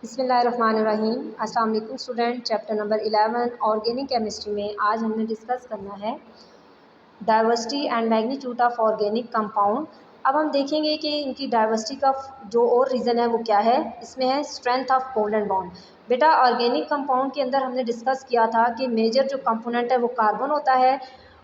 बिस्मिल्लाहिर्रहमानिर्रहीम। अस्सलाम वालेकुम student. Chapter number 11 organic chemistry में आज हमने डिस्कस करना है diversity and magnitude of organic compound. अब हम देखेंगे कि इनकी डाइवर्सिटी का जो और रीज़न है वो क्या है। इसमें है स्ट्रेंथ ऑफ कोवलेंट बॉन्ड। बेटा ऑर्गेनिक कंपाउंड के अंदर हमने डिस्कस किया था कि मेजर जो कंपोनेंट है वो कार्बन होता है,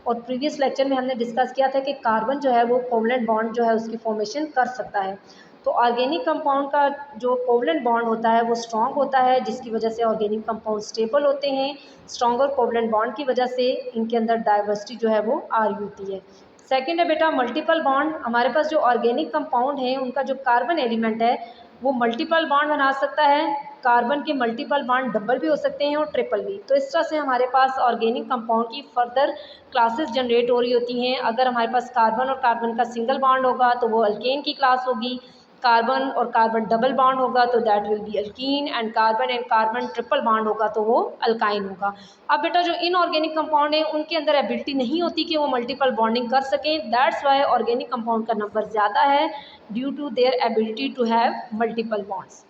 और प्रीवियस लेक्चर में हमने डिस्कस किया था कि कार्बन जो है वो कोवलेंट बॉन्ड जो है उसकी फॉर्मेशन कर सकता है। तो ऑर्गेनिक कंपाउंड का जो कोवलेंट बॉन्ड होता है वो स्ट्रॉन्ग होता है, जिसकी वजह से ऑर्गेनिक कंपाउंड स्टेबल होते हैं। स्ट्रॉन्गर कोवलेंट बॉन्ड की वजह से इनके अंदर डाइवर्सिटी जो है वो आ रही होती है। सेकेंड है बेटा मल्टीपल बॉन्ड। हमारे पास जो ऑर्गेनिक कंपाउंड है उनका जो कार्बन एलिमेंट है वो मल्टीपल बॉन्ड बना सकता है। कार्बन के मल्टीपल बॉन्ड डबल भी हो सकते हैं और ट्रिपल भी। तो इस तरह से हमारे पास ऑर्गेनिक कंपाउंड की फर्दर क्लासेस जनरेट हो रही होती हैं। अगर हमारे पास कार्बन और कार्बन का सिंगल बॉन्ड होगा तो वो अल्केन की क्लास होगी। कार्बन और कार्बन डबल बॉन्ड होगा तो that will be alkyne, and carbon triple bond होगा तो वो अल्काइन होगा। अब बेटा जो इनऑर्गेनिक कंपाउंड है उनके अंदर एबिलिटी नहीं होती कि वो मल्टीपल बॉन्डिंग कर सकें। दैट्स वाई ऑर्गेनिक कंपाउंड का नंबर ज़्यादा है, due to their ability to have multiple bonds.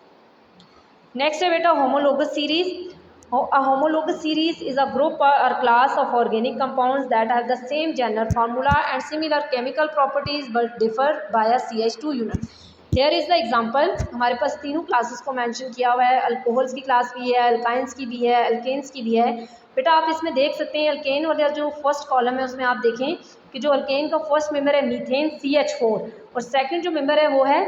Next है बेटा homologous series. A homologous series is a group or class of organic compounds that have the same general formula and similar chemical properties but differ by a CH2 unit. Here is the example। हमारे पास तीनों classes को mention किया हुआ है। Alcohols की class भी है, alkynes की भी है, अल्केन्स की भी है। बेटा आप इसमें देख सकते हैं अल्केन वाला जो फर्स्ट कॉलम है उसमें आप देखें कि जो अल्केन का फर्स्ट मेंबर है मीथेन CH4, और सेकंड जो मेंबर है वो है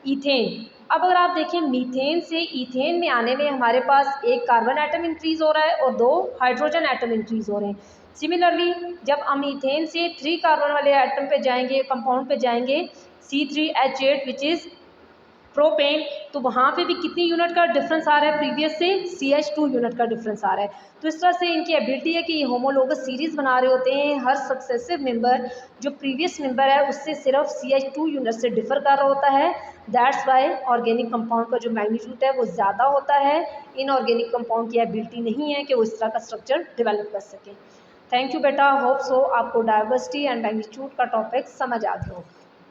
ईथेन। अब अगर आप देखें मीथेन से ईथेन में आने में हमारे पास एक कार्बन एटम इंक्रीज हो रहा है और 2 हाइड्रोजन एटम इंक्रीज हो रहे हैं। सिमिलरली जब हम ईथेन से 3 कार्बन वाले एटम पे जाएंगे, कंपाउंड पे जाएंगे C3H8 विच इज़ प्रोपेन, तो वहाँ पे भी कितनी यूनिट का डिफरेंस आ रहा है प्रीवियस से, CH2 यूनिट का डिफरेंस आ रहा है। तो इस तरह से इनकी एबिलिटी है कि ये होमोलोगस सीरीज बना रहे होते हैं। हर सक्सेसिव मेंबर जो प्रीवियस मेंबर है उससे सिर्फ CH2 यूनिट से डिफर कर रहा होता है। दैट्स वाई ऑर्गेनिक कंपाउंड का जो मैग्नीट्यूड है वो ज़्यादा होता है। इनऑर्गेनिक कंपाउंड की एबिलिटी नहीं है कि वो इस तरह का स्ट्रक्चर डेवलप कर सकें। थैंक यू बेटा। होप सो आपको डाइवर्सिटी एंड मैग्नीट्यूड का टॉपिक समझ आ गया हो।